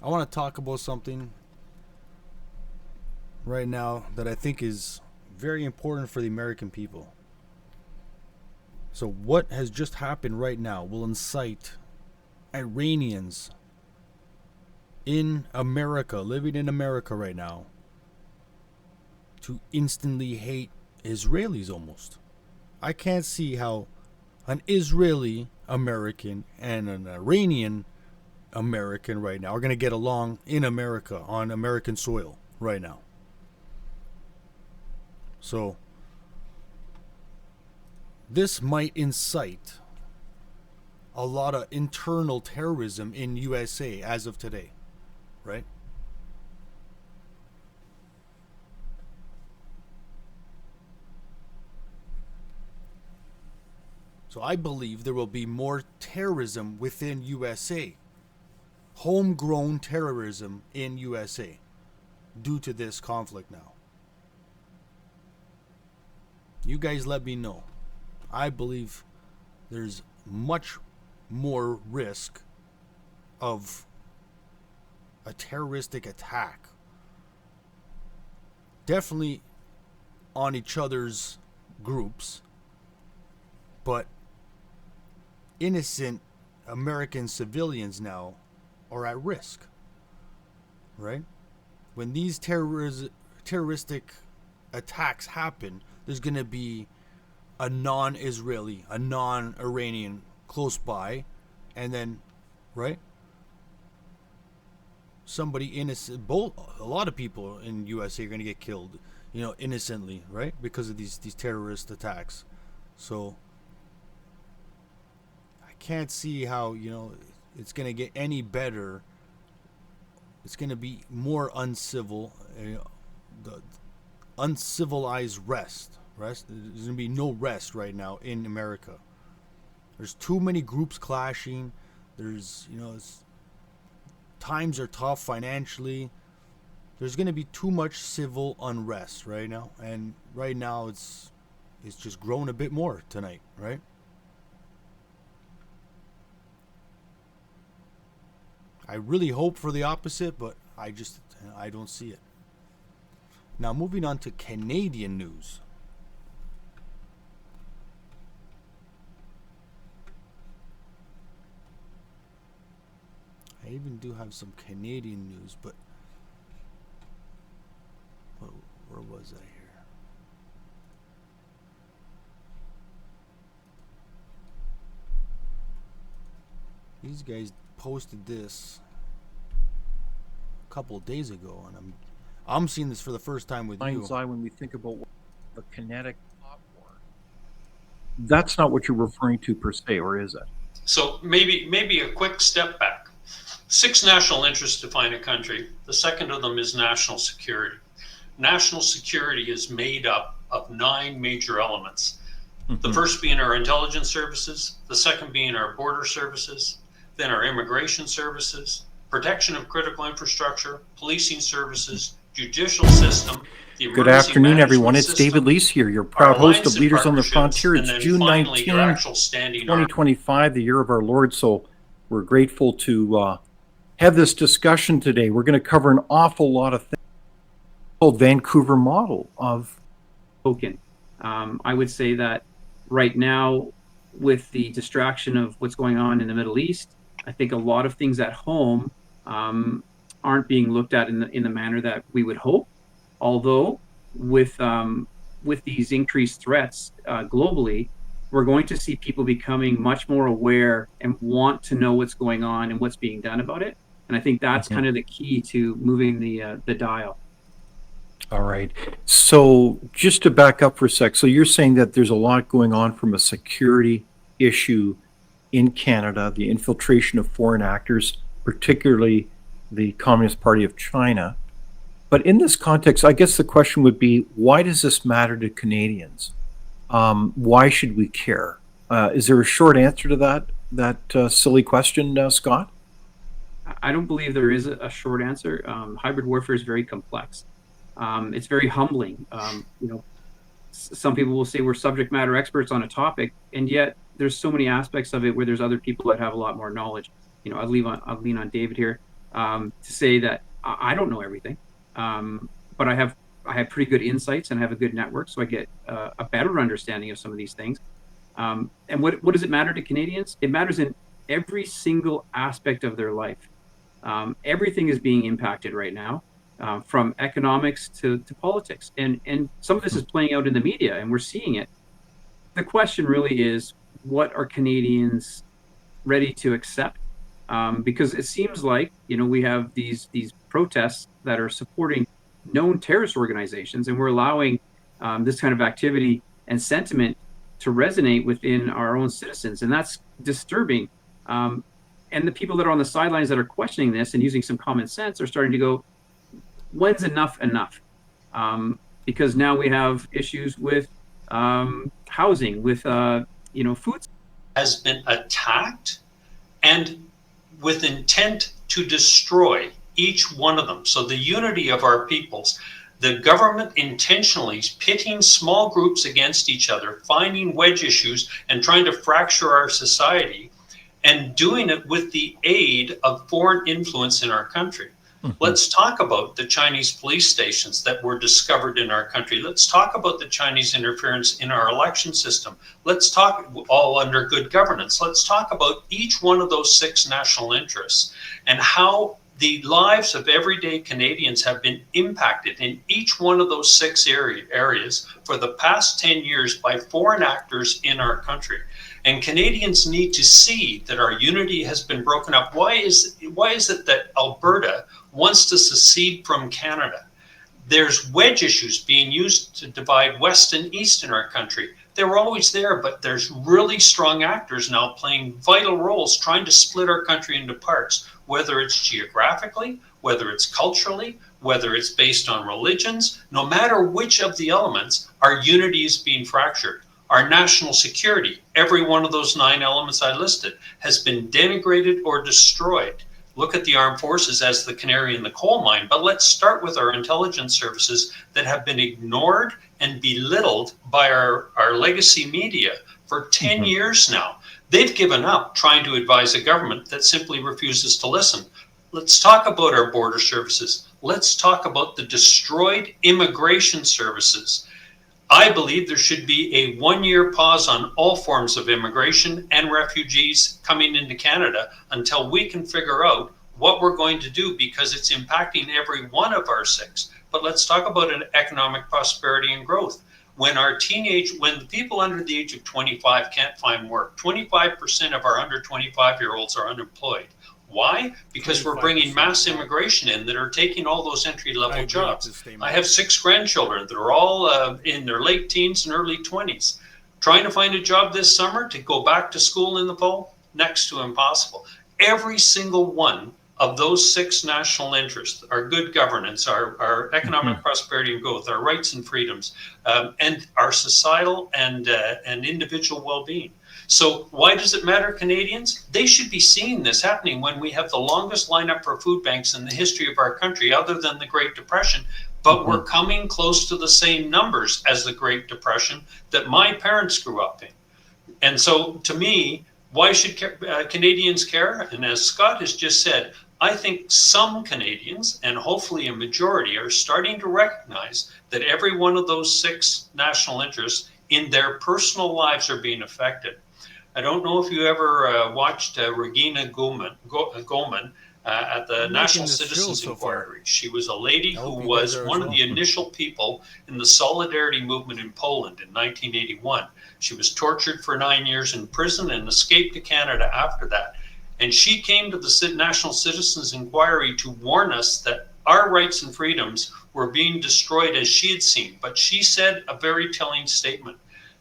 I want to talk about something right now that I think is very important for the American people. So, what has just happened right now will incite Iranians in America, living in America right now, to instantly hate Israelis almost. I can't see how an Israeli American and an Iranian American right now are going to get along in America on American soil right now. So, this might incite a lot of internal terrorism in USA as of today, right? So I believe there will be more terrorism within USA, homegrown terrorism in USA due to this conflict now. You guys let me know. I believe there's much more risk of a terroristic attack. Definitely on each other's groups, but innocent American civilians now are at risk, right? When these terroristic attacks happen, there's going to be a non-Israeli, a non-Iranian close by, and then, right? Somebody innocent. Both a lot of people in USA are going to get killed, innocently, right? Because of these terrorist attacks. So I can't see how it's going to get any better. It's going to be more uncivil, the uncivilized rest. There's going to be no rest right now in America. There's too many groups clashing. There's times are tough financially. There's going to be too much civil unrest right now, and right now it's just grown a bit more tonight, right? I really hope for the opposite, but I don't see it. Now moving on to Canadian news. I even do have some Canadian news, but where was I here? These guys posted this a couple of days ago, and I'm seeing this for the first time with you. Eye when we think about the kinetic war. That's not what you're referring to per se, or is it? So maybe a quick step back. 6 national interests define a country. The second of them is national security. National security is made up of 9 major elements. Mm-hmm. The first being our intelligence services, the second being our border services, then our immigration services, protection of critical infrastructure, policing services, judicial system. Good afternoon, everyone. It's David Leese here, your proud host of Leaders on the Frontier. It's June 19, 2025, the year of our Lord. So we're grateful to have this discussion today. We're going to cover an awful lot of things. Called Vancouver model of token. I would say that right now, with the distraction of what's going on in the Middle East, I think a lot of things at home aren't being looked at in the manner that we would hope. Although with these increased threats globally, we're going to see people becoming much more aware and want to know what's going on and what's being done about it. And I think that's kind of the key to moving the dial. All right. So just to back up for a sec, so you're saying that there's a lot going on from a security issue in Canada, the infiltration of foreign actors, particularly the Communist Party of China. But in this context, I guess the question would be, why does this matter to Canadians? Why should we care? Is there a short answer to that silly question, Scott? I don't believe there is a short answer. Hybrid warfare is very complex. It's very humbling. Some people will say we're subject matter experts on a topic, and yet there's so many aspects of it where there's other people that have a lot more knowledge. I'll lean on David here. to say that I don't know everything, but I have pretty good insights and I have a good network, so I get a better understanding of some of these things. And what does it matter to Canadians? It matters in every single aspect of their life. Everything is being impacted right now, from economics to politics, and some of this is playing out in the media, and we're seeing it. The question really is, what are Canadians ready to accept? Because it seems like, we have these protests that are supporting known terrorist organizations, and we're allowing this kind of activity and sentiment to resonate within our own citizens, and that's disturbing. And the people that are on the sidelines that are questioning this and using some common sense are starting to go, when's enough enough? Because now we have issues with housing, with food. Has been attacked and with intent to destroy each one of them. So the unity of our peoples, the government intentionally pitting small groups against each other, finding wedge issues and trying to fracture our society, and doing it with the aid of foreign influence in our country. Let's talk about the Chinese police stations that were discovered in our country. Let's talk about the Chinese interference in our election system. Let's talk, all under good governance. Let's talk about each one of those 6 national interests and how the lives of everyday Canadians have been impacted in each one of those 6 areas for the past 10 years by foreign actors in our country. And Canadians need to see that our unity has been broken up. Why is it that Alberta wants to secede from Canada? There's wedge issues being used to divide West and East in our country. They were always there, but there's really strong actors now playing vital roles trying to split our country into parts, whether it's geographically, whether it's culturally, whether it's based on religions. No matter which of the elements, our unity is being fractured. Our national security, every one of those 9 elements I listed, has been denigrated or destroyed. Look at the armed forces as the canary in the coal mine, but let's start with our intelligence services that have been ignored and belittled by our legacy media for 10 years now. They've given up trying to advise a government that simply refuses to listen. Let's talk about our border services. Let's talk about the destroyed immigration services. I believe there should be a 1-year pause on all forms of immigration and refugees coming into Canada until we can figure out what we're going to do, because it's impacting every one of our 6. But let's talk about an economic prosperity and growth. When the people under the age of 25 can't find work, 25% of our under 25-year-olds are unemployed. Why? Because we're bringing mass immigration in that are taking all those entry-level jobs. I have 6 grandchildren that are all in their late teens and early 20s. Trying to find a job this summer to go back to school in the fall, next to impossible. Every single one of those 6 national interests, our good governance, our economic prosperity and growth, our rights and freedoms, and our societal and individual well-being. So why does it matter, Canadians? They should be seeing this happening when we have the longest lineup for food banks in the history of our country, other than the Great Depression. But we're coming close to the same numbers as the Great Depression that my parents grew up in. And so to me, why should Canadians care? And as Scott has just said, I think some Canadians, and hopefully a majority, are starting to recognize that every one of those 6 national interests in their personal lives are being affected. I don't know if you ever watched Regina Goleman at the National Citizens Inquiry. She was a lady who was one of the initial people in the Solidarity movement in Poland in 1981. She was tortured for 9 years in prison and escaped to Canada after that. And she came to the National Citizens Inquiry to warn us that our rights and freedoms were being destroyed as she had seen. But she said a very telling statement,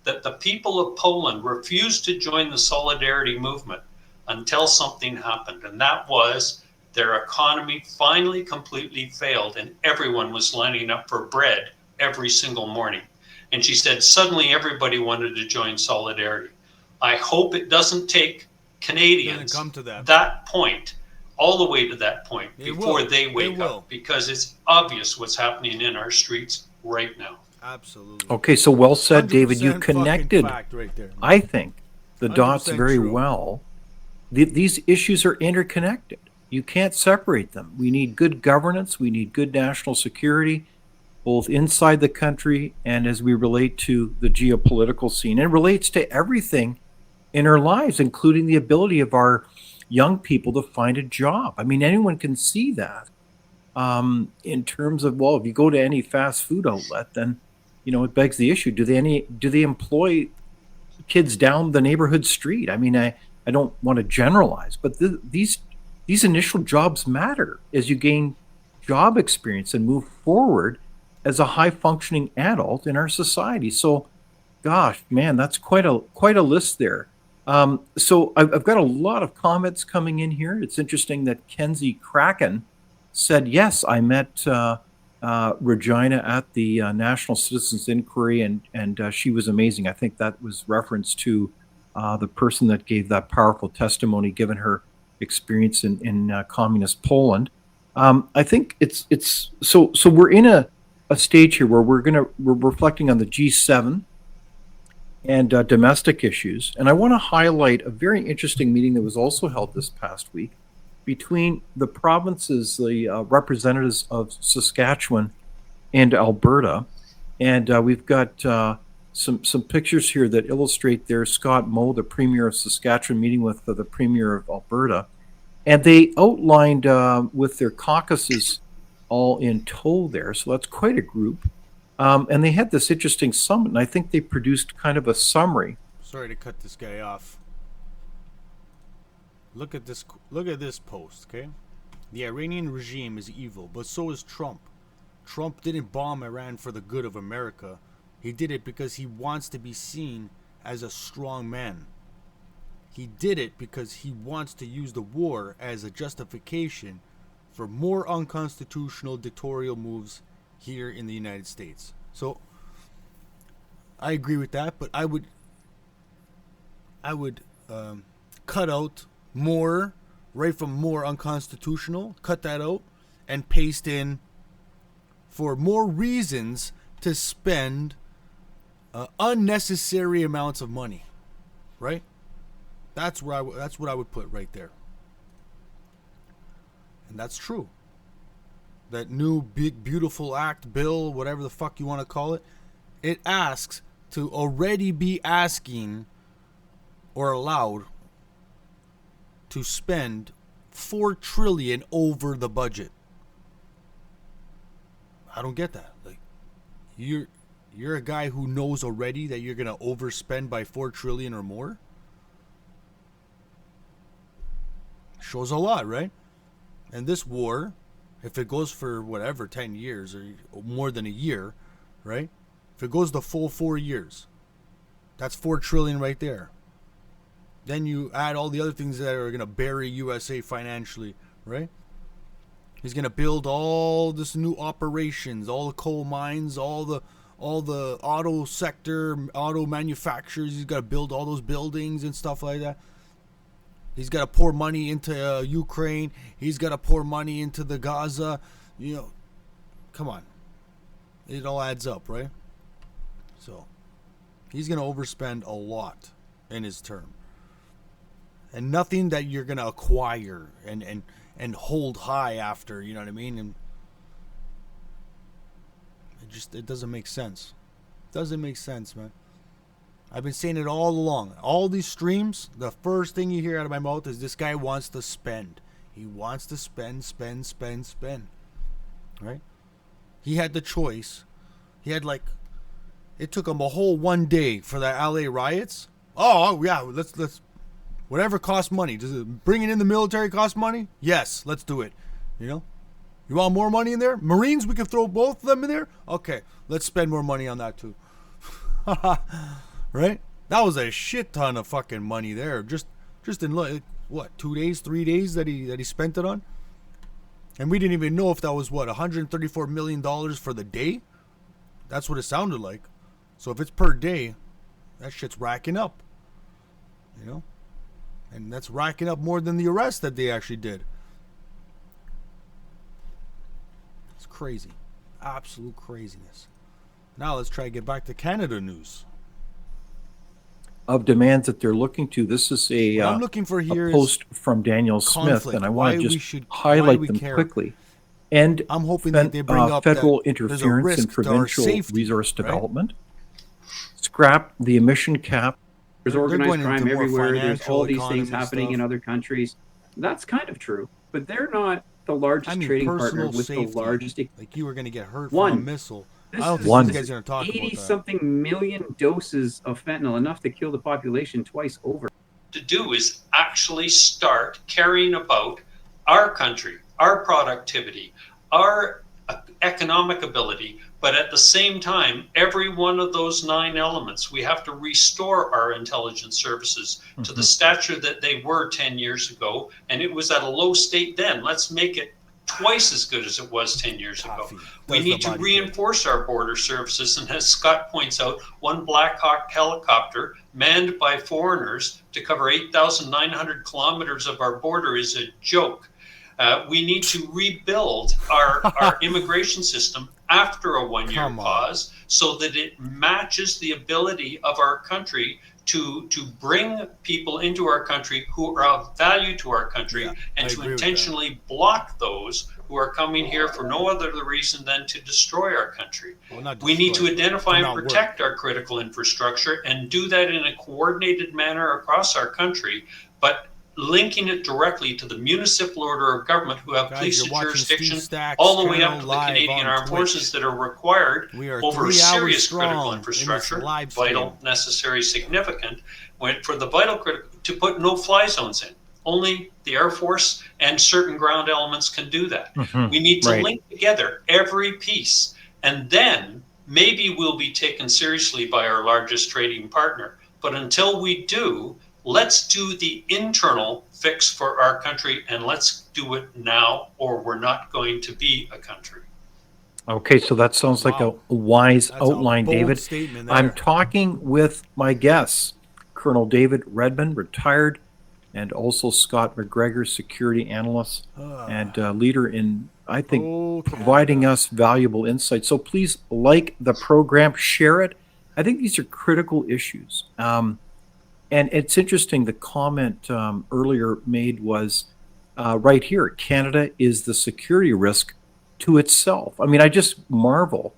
that the people of Poland refused to join the Solidarity movement until something happened. And that was their economy finally completely failed and everyone was lining up for bread every single morning. And she said, suddenly everybody wanted to join Solidarity. I hope it doesn't take Canadians come to that point, all the way to that point, before they wake up, because it's obvious what's happening in our streets right now. Absolutely. Okay, so well said, David. You connected, right there. I think, the dots very true. well. These issues are interconnected. You can't separate them. We need good governance. We need good national security, both inside the country and as we relate to the geopolitical scene. It relates to everything in our lives, including the ability of our young people to find a job. I mean, anyone can see that. In terms of, well, if you go to any fast food outlet, then it begs the issue: do they employ kids down the neighborhood street? I mean, I don't want to generalize, but these initial jobs matter as you gain job experience and move forward as a high functioning adult in our society. So, gosh, man, that's quite a list there. So I've got a lot of comments coming in here. It's interesting that Kenzie Kraken said, yes, I met Regina at the National Citizens Inquiry, and she was amazing. I think that was reference to the person that gave that powerful testimony, given her experience in communist Poland. I think it's so we're in a stage here where we're reflecting on the G7 and domestic issues. And I want to highlight a very interesting meeting that was also held this past week between the provinces, the representatives of Saskatchewan and Alberta. And we've got some pictures here that illustrate there Scott Moe, the Premier of Saskatchewan, meeting with the Premier of Alberta. And they outlined with their caucuses all in tow there. So that's quite a group. And they had this interesting summit, and I think they produced kind of a summary. Sorry to cut this guy off. Look at this post, okay? The Iranian regime is evil, but so is Trump. Trump didn't bomb Iran for the good of America. He did it because he wants to be seen as a strong man. He did it because he wants to use the war as a justification for more unconstitutional dictatorial moves here in the United States. So I agree with that, but I would cut out more, right from more unconstitutional, cut that out and paste in for more reasons to spend unnecessary amounts of money, right? That's what I would put right there. And that's true. That new big beautiful act bill, whatever the fuck you want to call it, it asks to already be asking or allowed to spend $4 trillion over the budget. I don't get that. Like, you're a guy who knows already that you're gonna overspend by $4 trillion or more. Shows a lot, right? And this war, if it goes for whatever 10 years or more than a year, right? If it goes the full 4 years, that's $4 trillion right there. Then you add all the other things that are gonna bury USA financially, right? He's gonna build all this new operations, all the coal mines, all the auto sector, auto manufacturers. He's gotta build all those buildings and stuff like that. He's got to pour money into Ukraine. He's got to pour money into the Gaza. Come on. It all adds up, right? So, he's going to overspend a lot in his term. And nothing that you're going to acquire and hold high after, you know what I mean? And it doesn't make sense. It doesn't make sense, man. I've been saying it all along. All these streams, the first thing you hear out of my mouth is this guy wants to spend. He wants to spend. Right? He had the choice. He had it took him a whole one day for the LA riots. Oh yeah, let's whatever costs money. Does it bringing in the military cost money? Yes, let's do it. You want more money in there? Marines, we can throw both of them in there? Okay, let's spend more money on that too. Right? That was a shit ton of fucking money there. Just in what, 2 days, 3 days that he spent it on? And we didn't even know if that was what, $134 million for the day? That's what it sounded like. So if it's per day, that shit's racking up. And that's racking up more than the arrest that they actually did. It's crazy. Absolute craziness. Now let's try to get back to Canada news. of demands that they're looking to. This is What I'm looking for a here is post from Daniel Smith, conflict. and I Why want to we just should, why highlight we them care. quickly. And I'm hoping that they bring up federal that there's a interference in risk to our provincial safety, resource right? development, scrap the emission cap. There's They're organized going crime into more everywhere. There's financial all these things economy happening in stuff. other countries. That's kind of true, but they're not the largest I mean, trading partner personal with the safety. largest. Like you were going to get hurt from a One, missile. I this don't is think One. these guys are going to talk about 80 that. something million doses of fentanyl, enough to kill the population twice over. To do is actually start caring about our country, our productivity, our economic ability, but at the same time, every one of those 9 elements, we have to restore our intelligence services to the stature that they were 10 years ago, and it was at a low state then. Let's make it twice as good as it was 10 years ago. We need to reinforce our border services, and as Scott points out, one Black Hawk helicopter manned by foreigners to cover 8,900 kilometers of our border is a joke. We need to rebuild our immigration system after a 1-year pause so that it matches the ability of our country to bring people into our country who are of value to our country, and to intentionally block those who are coming here for no other reason than to destroy our country. We need to identify and protect our critical infrastructure, and do that in a coordinated manner across our country, but linking it directly to the municipal order of government who have police jurisdiction all the way up to the Canadian Armed Forces that are required over serious critical infrastructure, vital, necessary, significant, for the vital critical, to put no-fly zones in. Only the Air Force and certain ground elements can do that. We need to link together every piece, and then maybe we'll be taken seriously by our largest trading partner. But until we do, let's do the internal fix for our country, and let's do it now, or we're not going to be a country. Okay, so that sounds like a wise outline, David. I'm talking with my guests, Colonel David Redmond, retired, and also Scott McGregor, security analyst and leader in, I think, providing us valuable insight. So please like the program, share it. I think these are critical issues. And it's interesting, the comment earlier made was right here, Canada is the security risk to itself. I mean, I just marvel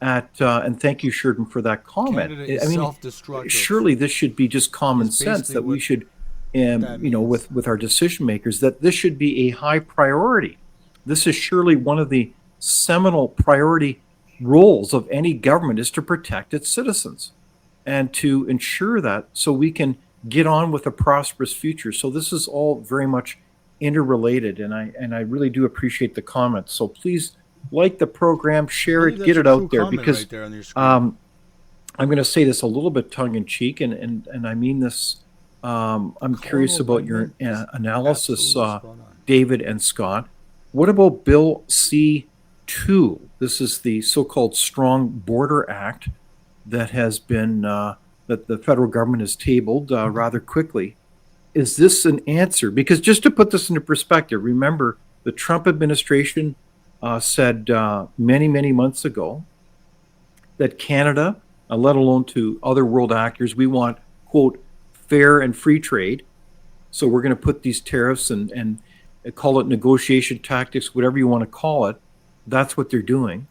at, and thank you, Sheridan, for that comment. Canada is self-destructive. Surely this should be just common sense that we should, with our decision makers, that this should be a high priority. This is surely one of the seminal priority roles of any government, is to protect its citizens and to ensure that, so we can get on with a prosperous future. So this is all very much interrelated, and I really do appreciate the comments. So please like the program, share it, get it out there, because I'm going to say this a little bit tongue in cheek, and I mean this. I'm curious about your analysis, David and Scott. What about Bill C-2? This is the so-called Strong Border Act that has been that the federal government has tabled rather quickly. Is this an answer? Because just to put this into perspective, remember the Trump administration said many, many months ago that Canada, let alone to other world actors, we want, quote, fair and free trade. So we're going to put these tariffs and call it negotiation tactics, whatever you want to call it. That's what they're doing.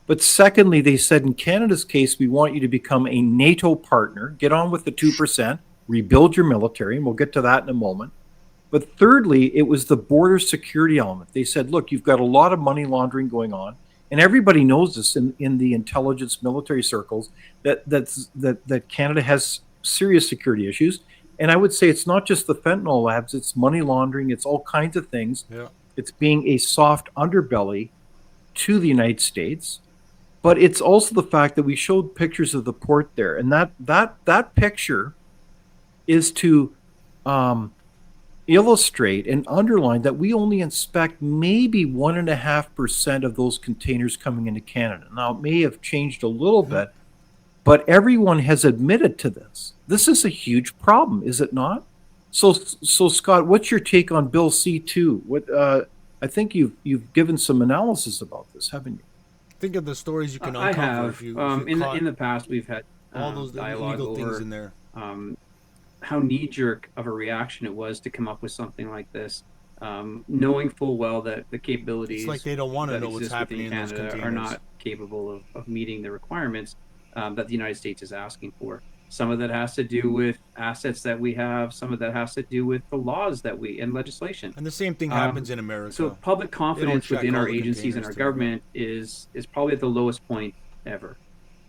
But secondly, they said in Canada's case, we want you to become a NATO partner, get on with the 2%, rebuild your military, and we'll get to that in a moment. But thirdly, it was the border security element. They said, look, you've got a lot of money laundering going on, and everybody knows this in the intelligence military circles, that Canada has serious security issues. And I would say it's not just the fentanyl labs, it's money laundering, it's all kinds of things. Yeah. It's being a soft underbelly to the United States. But it's also the fact that we showed pictures of the port there, and that picture is to illustrate and underline that we only inspect maybe 1.5% of those containers coming into Canada. Now, it may have changed a little bit, but everyone has admitted to this. This is a huge problem, is it not? So Scott, what's your take on Bill C-2? What I think you've given some analysis about this, haven't you? Think of the stories you can uncover. I have. In the past, we've had all those dialogue illegal over things in there. how knee-jerk of a reaction it was to come up with something like this, knowing full well that the capabilities It's like they don't want to that know what's exist happening within in those Canada are containers. not capable of meeting the requirements that the United States is asking for. Some of that has to do with assets that we have. Some of that has to do with the laws that we and legislation. And the same thing happens in America. So public They don't confidence check within all our the agencies and containers our to know that. government is probably at the lowest point ever.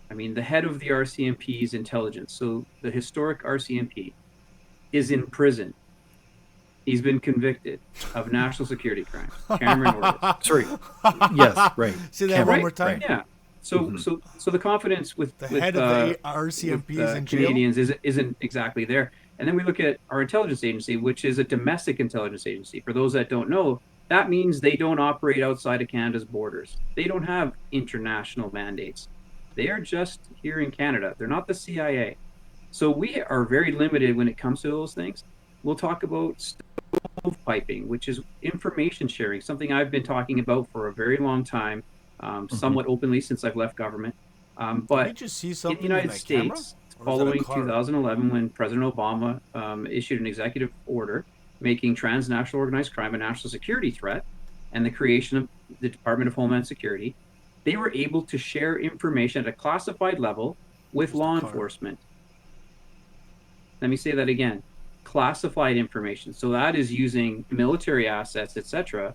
I mean, the head of the RCMP's intelligence, so the historic RCMP, is in prison. He's been convicted of national security crimes. Cameron Orvis. Sorry. Yes, right. Say that Cameron, one more time. right. Yeah. So the confidence with The with, head of the RCMP with, is in jail? Canadians isn't exactly there. And then we look at our intelligence agency, which is a domestic intelligence agency. For those that don't know, that means they don't operate outside of Canada's borders. They don't have international mandates. They are just here in Canada. They're not the CIA. So we are very limited when it comes to those things. We'll talk about stovepiping, which is information sharing, something I've been talking about for a very long time, somewhat openly since I've left government. Did we But just see in something the United that camera? States, Or is that a following car? 2011, when President Obama issued an executive order making transnational organized crime a national security threat and the creation of the Department of Homeland Security, they were able to share information at a classified level with Just a law car. enforcement. Let me say that again. Classified information. So that is using military assets, etc.,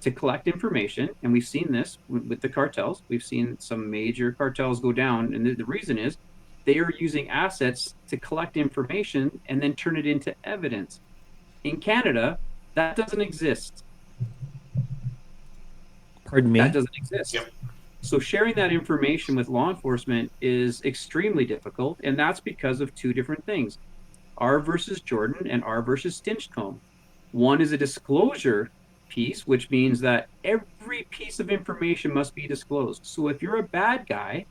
to collect information. And we've seen this with the cartels. We've seen some major cartels go down. And the reason is they are using assets to collect information and then turn it into evidence. In Canada, that doesn't exist. Pardon me? That doesn't exist. Yep. So sharing that information with law enforcement is extremely difficult. And that's because of two different things. R versus Jordan and R versus Stinchcombe. One is a disclosure piece, which means that every piece of information must be disclosed. So if you're a bad guy,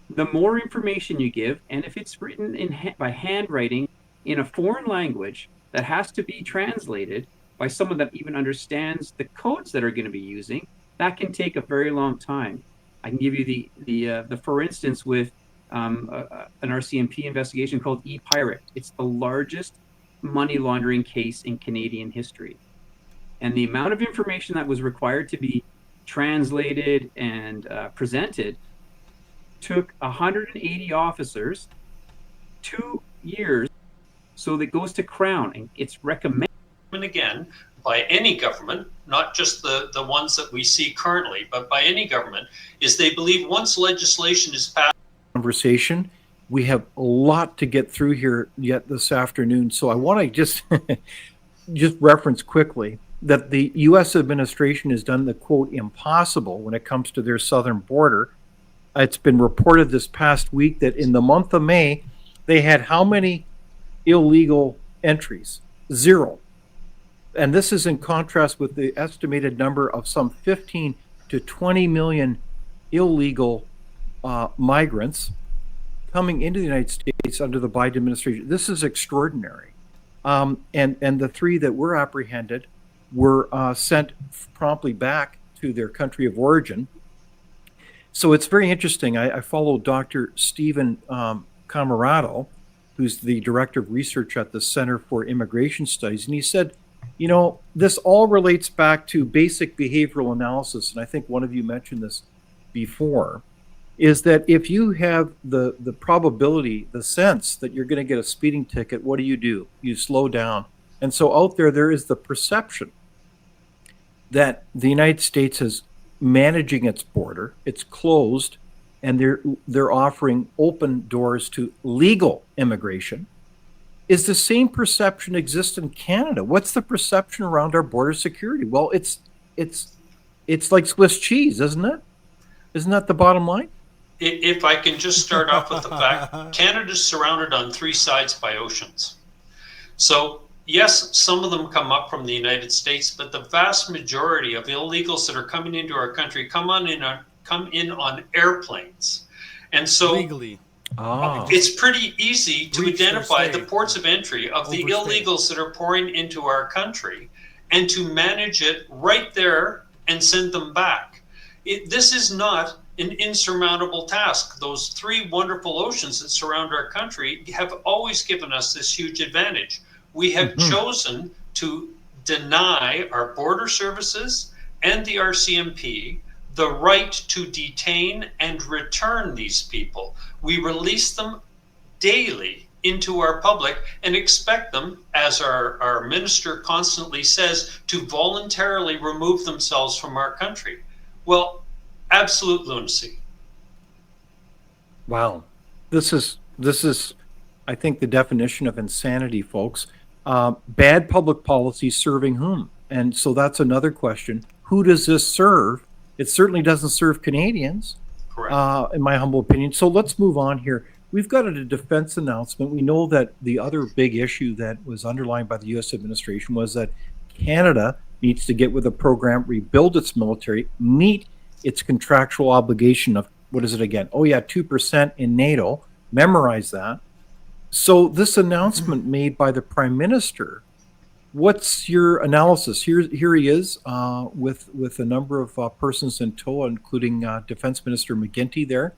the more information you give, and if it's written by handwriting in a foreign language that has to be translated by someone that even understands the codes that are going to be using, that can take a very long time. I can give you the for instance with an RCMP investigation called E-Pirate. It's the largest money laundering case in Canadian history. And the amount of information that was required to be translated and presented took 180 officers, 2 years. So that goes to Crown, and it's recommended. And again, by any government, not just the ones that we see currently, but by any government, is they believe once legislation is passed. Conversation. We have a lot to get through here yet this afternoon. So I want to just reference quickly that the U.S. administration has done the quote impossible when it comes to their southern border. It's been reported this past week that in the month of May, they had how many illegal entries? 0. And this is in contrast with the estimated number of some 15 to 20 million illegal migrants coming into the United States under the Biden administration. This is extraordinary. And the 3 that were apprehended were sent promptly back to their country of origin. So it's very interesting. I follow Dr. Stephen Camarado, who's the director of research at the Center for Immigration Studies. And he said, you know, this all relates back to basic behavioral analysis. And I think one of you mentioned this before, is that if you have the probability, the sense that you're going to get a speeding ticket, what do? You slow down. And so out there is the perception that the United States is managing its border, it's closed, and they're offering open doors to legal immigration. Is the same perception exist in Canada? What's the perception around our border security? Well, it's like Swiss cheese, isn't it? Isn't that the bottom line? If I can just start off with the fact, Canada's surrounded on 3 sides by oceans. So yes, some of them come up from the United States, but the vast majority of illegals that are coming into our country come in on airplanes. And so Legally. it's pretty easy to Reach their identify the state. ports of entry of the Overstay. illegals that are pouring into our country and to manage it right there and send them back. This is not an insurmountable task. Those three wonderful oceans that surround our country have always given us this huge advantage. We have chosen to deny our border services and the RCMP the right to detain and return these people. We release them daily into our public and expect them, as our minister constantly says, to voluntarily remove themselves from our country. Well, absolute lunacy. Wow. This is, I think, the definition of insanity, folks. Bad public policy serving whom? And so that's another question. Who does this serve? It certainly doesn't serve Canadians, Correct. in my humble opinion. So let's move on here. We've got a defense announcement. We know that the other big issue that was underlined by the U.S. administration was that Canada needs to get with a program, rebuild its military, meet its contractual obligation of, what is it again? Oh, yeah, 2% in NATO. Memorize that. So, this announcement made by the Prime Minister, what's your analysis? Here he is with a number of persons in tow, including Defense Minister McGuinty there.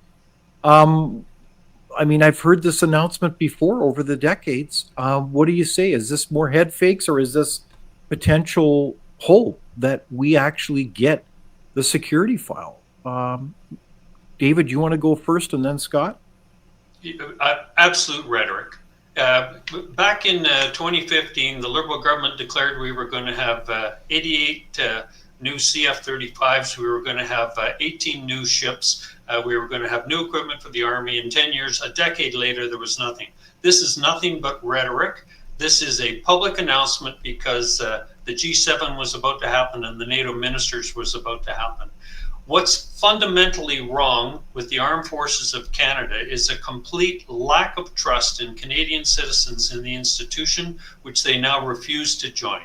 Um, I mean, I've heard this announcement before over the decades. What do you say? Is this more head fakes, or is this potential hope that we actually get the security file? David, you want to go first, and then Scott? Absolute rhetoric. Back in 2015, the Liberal government declared we were going to have 88 new CF-35s. We were going to have 18 new ships. We were going to have new equipment for the Army. In 10 years, a decade later, there was nothing. This is nothing but rhetoric. This is a public announcement because the G7 was about to happen and the NATO ministers was about to happen. What's fundamentally wrong with the Armed Forces of Canada is a complete lack of trust in Canadian citizens in the institution, which they now refuse to join.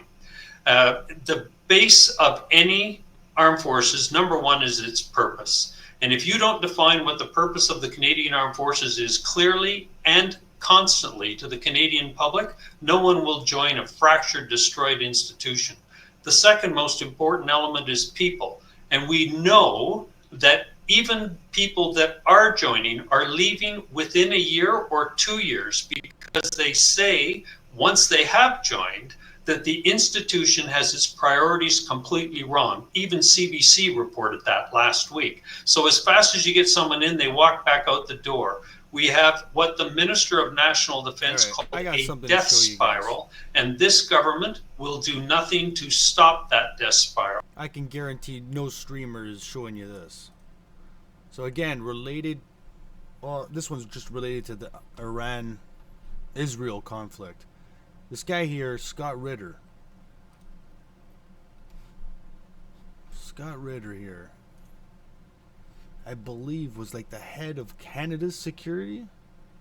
The base of any armed forces, number one, is its purpose. And if you don't define what the purpose of the Canadian Armed Forces is clearly and constantly to the Canadian public, no one will join a fractured, destroyed institution. The second most important element is people. And we know that even people that are joining are leaving within a year or 2 years because they say, once they have joined, that the institution has its priorities completely wrong. Even CBC reported that last week. So as fast as you get someone in, they walk back out the door. We have what the Minister of National Defense called a death spiral, and this government will do nothing to stop that death spiral. I can guarantee no streamer is showing you this. So again, related, well, this one's just related to the Iran-Israel conflict. This guy here, Scott Ritter here, I believe was like the head of Canada's security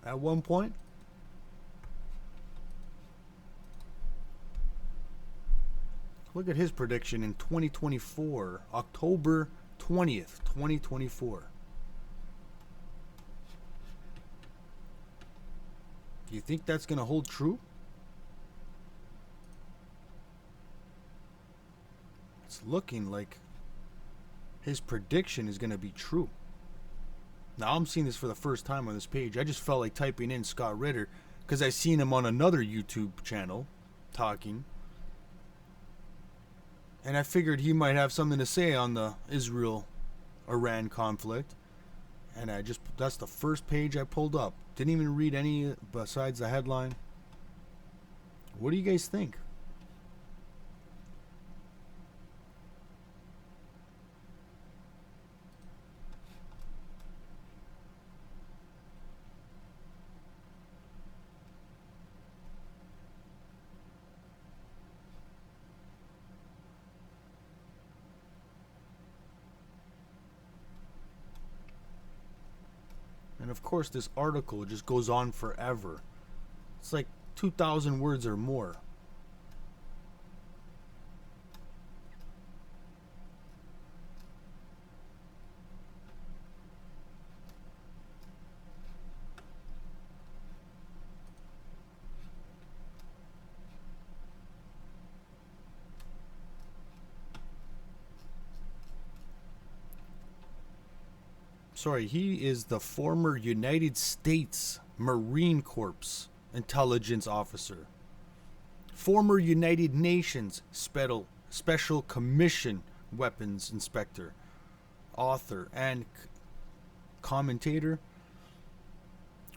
at one point. Look at his prediction in 2024, October 20th, 2024. Do you think that's going to hold true? It's looking like his prediction is going to be true. Now, I'm seeing this for the first time on this page. I just felt like typing in Scott Ritter because I seen him on another YouTube channel talking. And I figured he might have something to say on the Israel-Iran conflict. And that's the first page I pulled up. Didn't even read any besides the headline. What do you guys think? And of course, this article just goes on forever. It's like 2,000 words or more. Sorry, he is the former United States Marine Corps intelligence officer, former United Nations Special Commission weapons inspector, author, and commentator.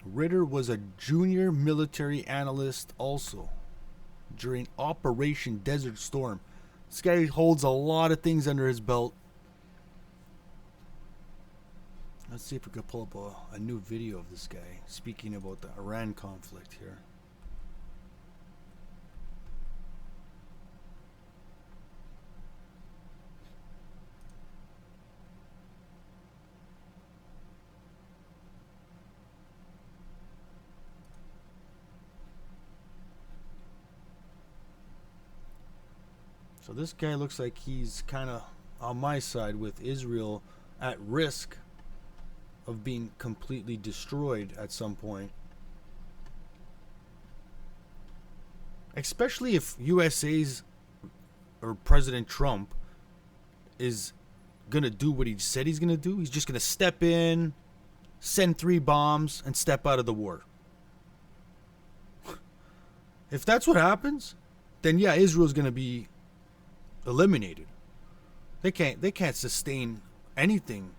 Ritter was a junior military analyst also during Operation Desert Storm. This guy holds a lot of things under his belt. Let's see if we can pull up a new video of this guy speaking about the Iran conflict here. So this guy looks like he's kind of on my side with Israel at risk of being completely destroyed at some point. Especially if USA's or President Trump is going to do what he said he's going to do. He's just going to step in, send 3 bombs, and step out of the war. If that's what happens, then yeah, Israel's going to be eliminated. They can't sustain anything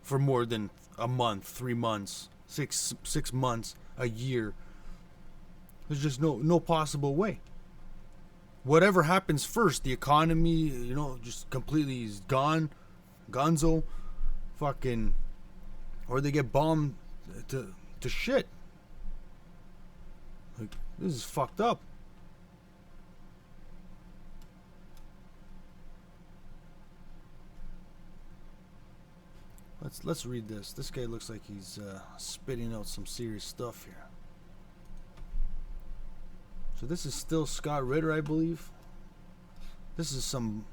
for more than a month, 3 months, six months, a year. There's just no possible way. Whatever happens first, the economy, just completely is gone, gonzo, fucking, or they get bombed to shit. Like, this is fucked up. Let's read this. This guy looks like he's spitting out some serious stuff here. So this is still Scott Ritter, I believe. This is some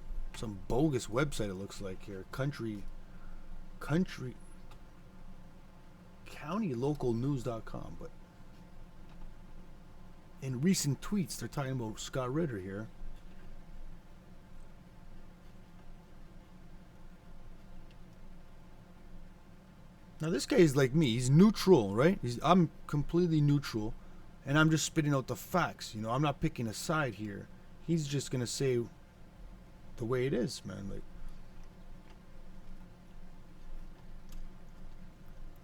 bogus website, it looks like here. Countylocalnews.com, but in recent tweets they're talking about Scott Ritter here. Now this guy is like me. He's neutral, right? I'm completely neutral, and I'm just spitting out the facts. I'm not picking a side here. He's just gonna say the way it is, man. Like,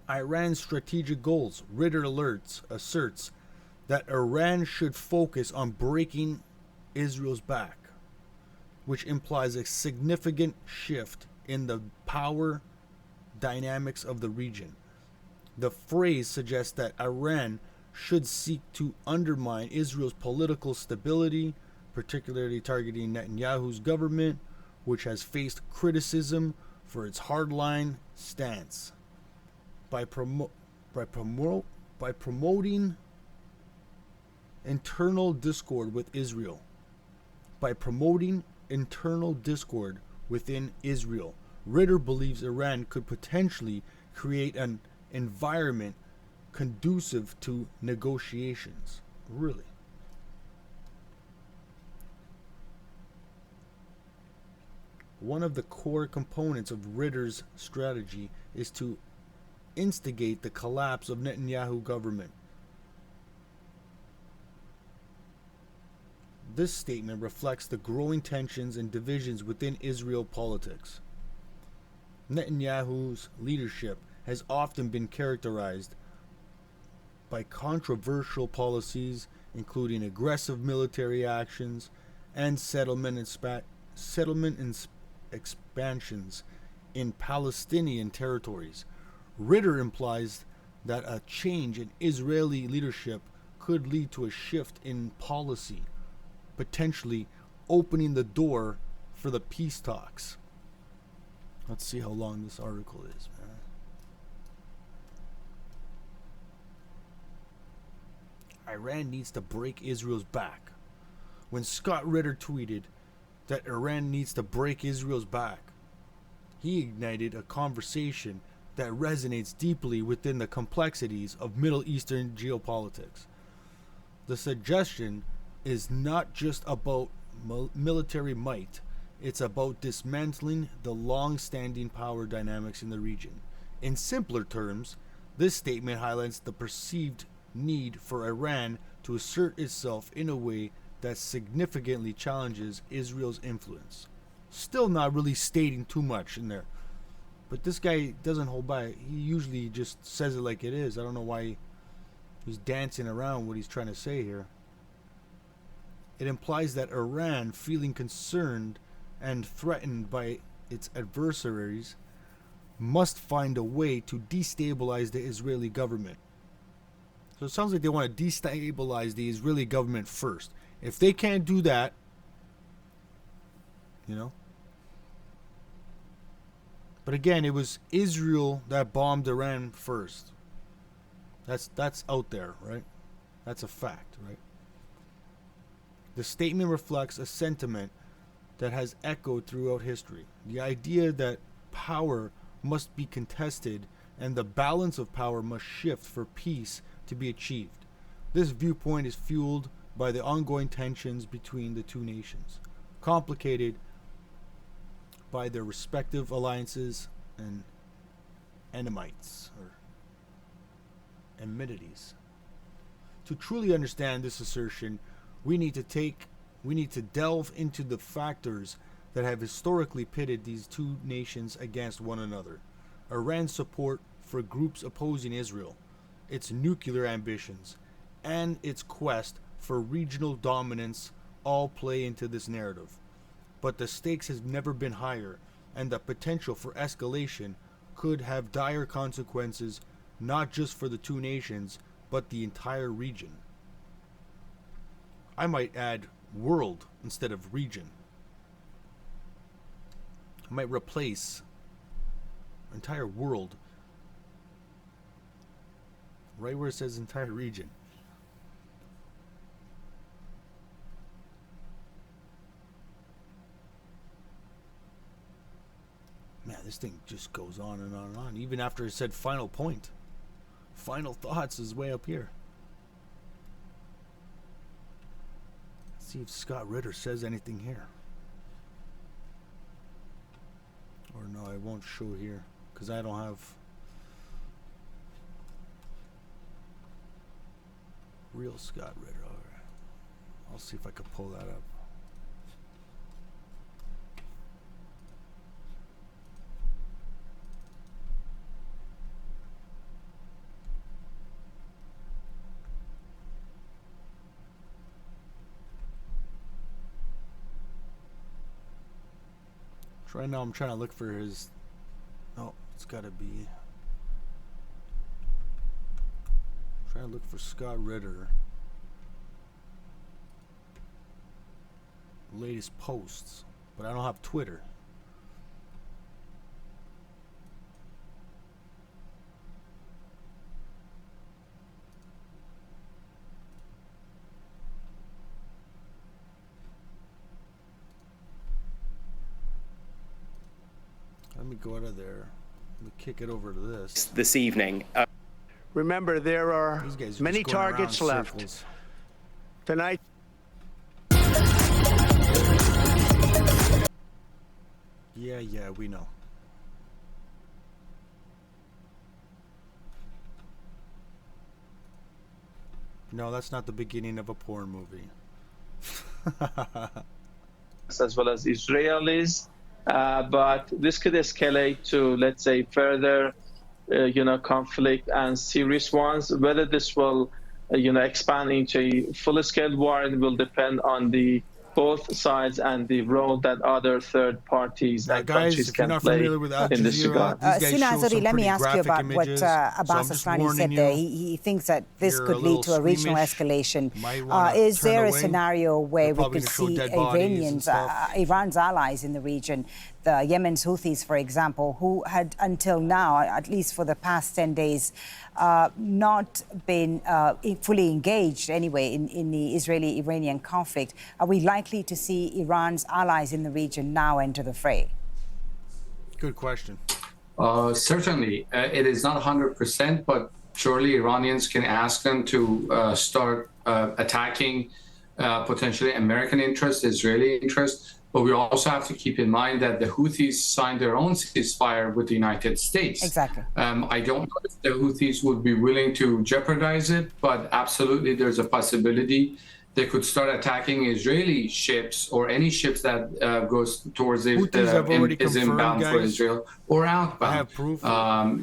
Iran's strategic goals. Ritter asserts that Iran should focus on breaking Israel's back, which implies a significant shift in the power dynamics of the region. The phrase suggests that Iran should seek to undermine Israel's political stability, particularly targeting Netanyahu's government, which has faced criticism for its hardline stance. By promoting internal discord with Israel. By promoting internal discord within Israel, Ritter believes Iran could potentially create an environment conducive to negotiations. Really? One of the core components of Ritter's strategy is to instigate the collapse of Netanyahu government. This statement reflects the growing tensions and divisions within Israel politics. Netanyahu's leadership has often been characterized by controversial policies, including aggressive military actions and settlement expansions in Palestinian territories. Ritter implies that a change in Israeli leadership could lead to a shift in policy, potentially opening the door for the peace talks. Let's see how long this article is, man. Iran needs to break Israel's back. When Scott Ritter tweeted that Iran needs to break Israel's back, he ignited a conversation that resonates deeply within the complexities of Middle Eastern geopolitics. The suggestion is not just about military might. It's about dismantling the long-standing power dynamics in the region, In simpler terms, this statement highlights the perceived need for Iran to assert itself in a way that significantly challenges Israel's influence. Still not really stating too much in there. But this guy doesn't hold back. He usually just says it like it is. I don't know why he's dancing around what he's trying to say here. It implies that Iran, feeling concerned and threatened by its adversaries, must find a way to destabilize the Israeli government. So it sounds like they want to destabilize the Israeli government first. If they can't do that, you know. But again, it was Israel that bombed Iran first. That's out there, right? That's a fact, right? The statement reflects a sentiment that has echoed throughout history. The idea that power must be contested and the balance of power must shift for peace to be achieved. This viewpoint is fueled by the ongoing tensions between the two nations, complicated by their respective alliances and enmities or enmities. To truly understand this assertion, we need to delve into the factors that have historically pitted these two nations against one another. Iran's support for groups opposing Israel, its nuclear ambitions, and its quest for regional dominance all play into this narrative. But the stakes have never been higher, and the potential for escalation could have dire consequences not just for the two nations, but the entire region. I might add world instead of region. I might replace entire world right where it says entire region. Man, this thing just goes on and on and on. Even after it said final point. Final thoughts is way up here. Let's see if Scott Ritter says anything here. Or no, I won't show here because I don't have real Scott Ritter. All right. I'll see if I can pull that up. Right now I'm trying to look for his... Oh, it's gotta be... Trying to look for Scott Ritter. Latest posts. But I don't have Twitter. Let me go out of there. Let me kick it over to this evening. Remember, there are many targets left. Circles. Tonight. Yeah, we know. No, that's not the beginning of a porn movie. As well as Israelis. But this could escalate to, let's say, further, conflict and serious ones. Whether this will, expand into a full-scale war, it will depend on both sides and the role that other third parties and countries can play in this regard. Sina Azari, let me ask you about what Abbas Asrani said there. He thinks that this could lead to a regional escalation. Is there a scenario where we could see Iranians, Iran's allies in the region, the Yemen's Houthis, for example, who had until now, at least for the past 10 days, not been fully engaged anyway in the Israeli-Iranian conflict? Are we likely to see Iran's allies in the region now enter the fray? Good question. Certainly. It is not 100%, but surely Iranians can ask them to start attacking potentially American interests, Israeli interests. But we also have to keep in mind that the Houthis signed their own ceasefire with the United States. Exactly. I don't know if the Houthis would be willing to jeopardize it, but absolutely there's a possibility they could start attacking Israeli ships or any ships that goes towards it, is inbound for Israel or outbound. I have proof.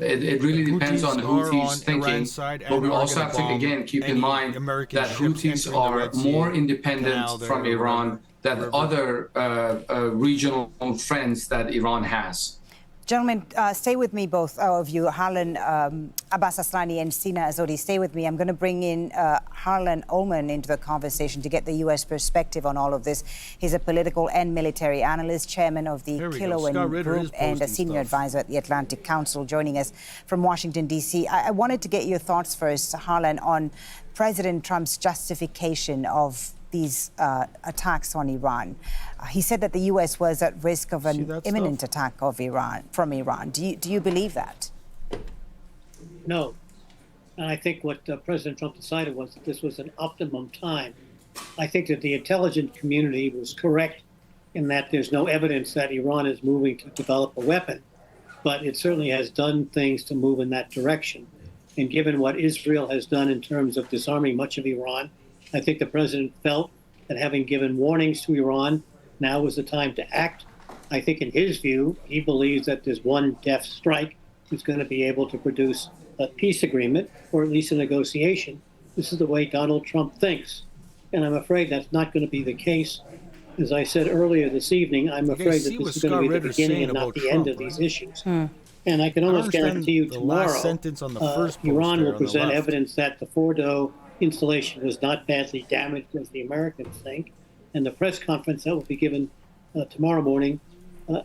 It really depends on the Houthis thinking, but we also have to, again, keep in mind that Houthis are more independent from Iran than other regional friends that Iran has. Gentlemen, stay with me, both of you, Harlan Abbas Aslani and Sina Azodi. Stay with me. I'm going to bring in Harlan Ullman into the conversation to get the U.S. perspective on all of this. He's a political and military analyst, chairman of the Killowen Group, and a senior advisor at the Atlantic Council, joining us from Washington, D.C. I wanted to get your thoughts first, Harlan, on President Trump's justification of these attacks on Iran. He said that the U.S. was at risk of an imminent attack of from Iran. Do you believe that? No. And I think what President Trump decided was that this was an optimum time. I think that the intelligence community was correct in that there's no evidence that Iran is moving to develop a weapon, but it certainly has done things to move in that direction. And given what Israel has done in terms of disarming much of Iran, I think the president felt that having given warnings to Iran, now was the time to act. I think in his view, he believes that there's one deft strike who's going to be able to produce a peace agreement, or at least a negotiation. This is the way Donald Trump thinks. And I'm afraid that's not going to be the case. As I said earlier this evening, I'm afraid that this is going to be the beginning and not the end of these issues. And I can almost guarantee you tomorrow, Iran will present evidence that the Fordo installation was not badly damaged as the Americans think. And the press conference that will be given tomorrow morning,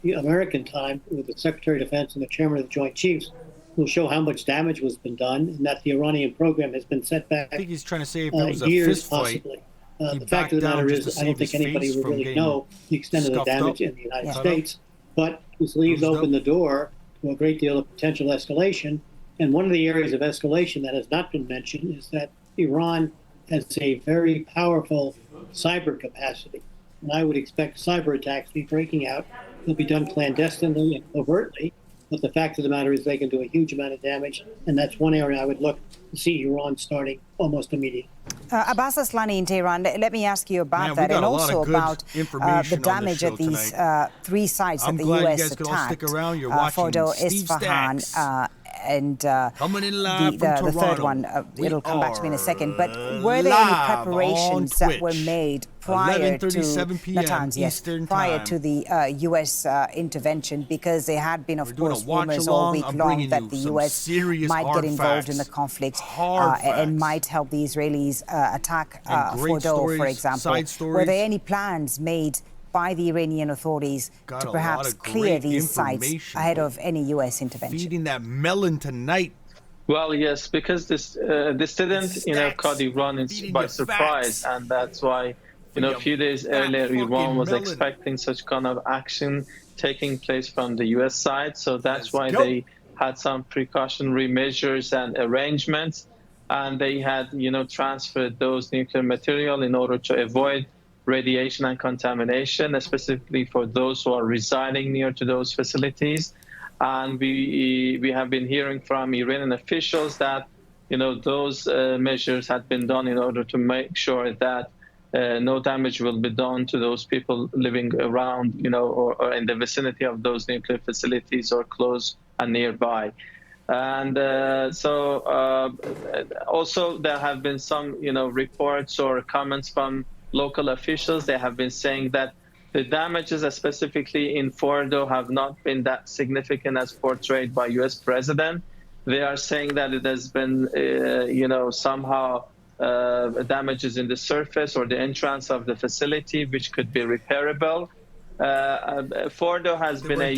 American time, with the Secretary of Defense and the Chairman of the Joint Chiefs, will show how much damage has been done and that the Iranian program has been set back. I think he's trying to say if it was a years, fist fight, possibly. The fact of the matter is, I don't think anybody will really know the extent of the damage in the United States. But this leaves open the door to a great deal of potential escalation. And one of the areas of escalation that has not been mentioned is that Iran has a very powerful cyber capacity. And I would expect cyber attacks to be breaking out. They'll be done clandestinely and overtly. But the fact of the matter is they can do a huge amount of damage. And that's one area I would look to see Iran starting almost immediately. Abbas Aslani in Tehran, let me ask you about that, and also about the damage at these three sites that the U.S. attacked, Fordo, Isfahan, and the third one. It'll come back to me in a second. But were there any preparations that were made prior to Natanz, prior to the U.S. intervention? Because there had been, of course, rumors all week long that the U.S. might get involved in the conflict and might help the Israelis attack Fordo, for example. Were there any plans made by the Iranian authorities to perhaps clear these sites ahead of any U.S. intervention? Feeding that melon tonight. Well, yes, because this didn't, caught Iran by surprise, and that's why, a few days earlier, Iran was expecting such kind of action taking place from the U.S. side. So that's why they had some precautionary measures and arrangements, and they had, transferred those nuclear material in order to avoid radiation and contamination, specifically for those who are residing near to those facilities. And we have been hearing from Iranian officials that, those measures had been done in order to make sure that no damage will be done to those people living around, or in the vicinity of those nuclear facilities or close and nearby. And also there have been some, reports or comments from local officials. They have been saying that the damages, specifically in Fordo, have not been that significant as portrayed by U.S. president. They are saying that it has been, somehow damages in the surface or the entrance of the facility, which could be repairable. Fordo has been a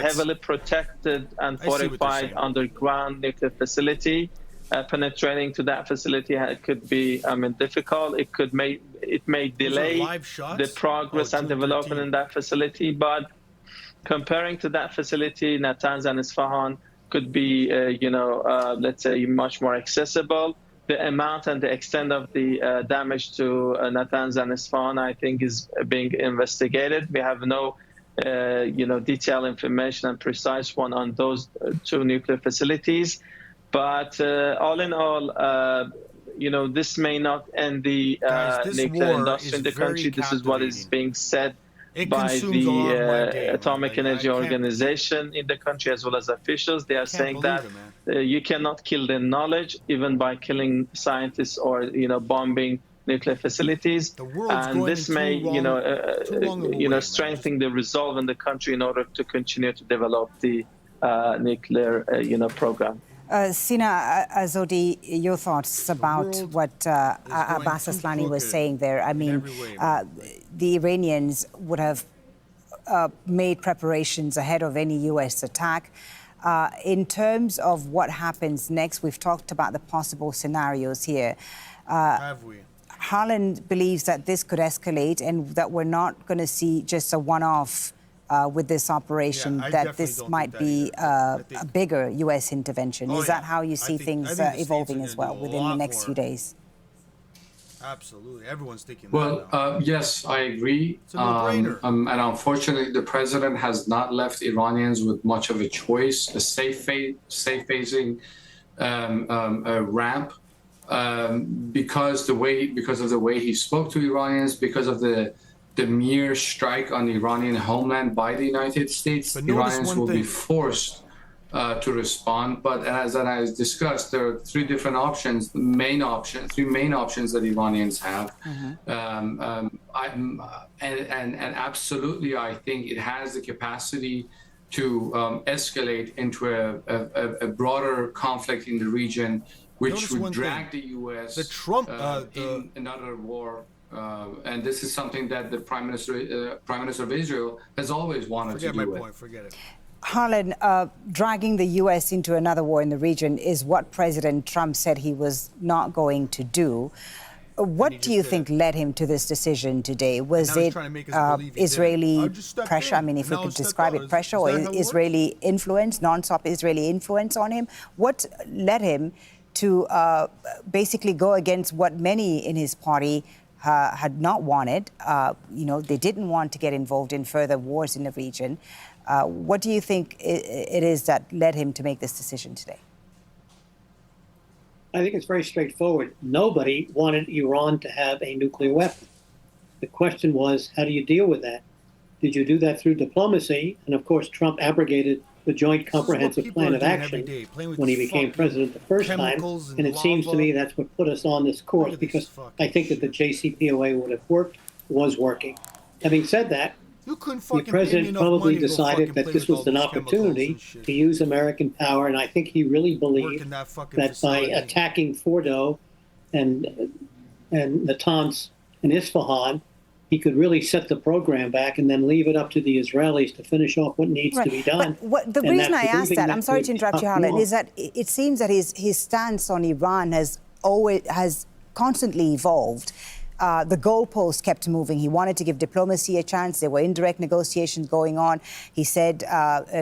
heavily protected and fortified underground nuclear facility. Penetrating to that facility could be, difficult. It may delay the progress and development in that facility. But comparing to that facility, Natanz and Isfahan could be, let's say, much more accessible. the amount and the extent of the damage to Natanz and Isfahan, I think, is being investigated. We have no, detailed information and precise one on those two nuclear facilities. But all in all, this may not end the nuclear industry in the country. This is what is being said by the Atomic Energy Organization in the country, as well as officials. They are saying that you cannot kill the knowledge, even by killing scientists or bombing nuclear facilities. And this may strengthen the resolve in the country in order to continue to develop the nuclear program. Sina Azodi, your thoughts about what Abbas Aslani was saying there. I mean, the Iranians would have made preparations ahead of any U.S. attack. In terms of what happens next, we've talked about the possible scenarios here. Have we? Harlan believes that this could escalate and that we're not going to see just a one-off with this operation, that this might be a bigger U.S. intervention. Is that how you see things evolving as well within the next few days? Absolutely. Everyone's thinking that. Well, yes, I agree. It's a no-brainer. And unfortunately, the president has not left Iranians with much of a choice, a safe phasing ramp, because of the way he spoke to Iranians, because of the mere strike on the Iranian homeland by the United States. Iranians will be forced to respond. But as I discussed, there are three main options that Iranians have. And absolutely, I think it has the capacity to escalate into a broader conflict in the region, which would drag the U.S. in another war. And this is something that the Prime Minister of Israel has always wanted to do. Forget my point. Forget it. Harlan, dragging the U.S. into another war in the region is what President Trump said he was not going to do. What do you think led him to this decision today? Was it Israeli pressure? I mean, if we could describe it, pressure or Israeli influence, non-stop Israeli influence on him? What led him to basically go against what many in his party had not wanted? They didn't want to get involved in further wars in the region. What do you think it is that led him to make this decision today? I think it's very straightforward. Nobody wanted Iran to have a nuclear weapon. The question was, how do you deal with that? Did you do that through diplomacy? And of course, Trump abrogated the Joint Comprehensive Plan of Action when he became president the first time. And it seems to me that's what put us on this course, because I think that the JCPOA would have was working. Having said that, the president probably decided that this was an opportunity to use American power, and I think he really believed that by attacking Fordo and Natanz and Isfahan, he could really set the program back and then leave it up to the Israelis to finish off what needs to be done. But the reason I asked that, I'm sorry to interrupt you, Harlan, is that it seems that his stance on Iran has constantly evolved. The goalposts kept moving. He wanted to give diplomacy a chance. There were indirect negotiations going on. He said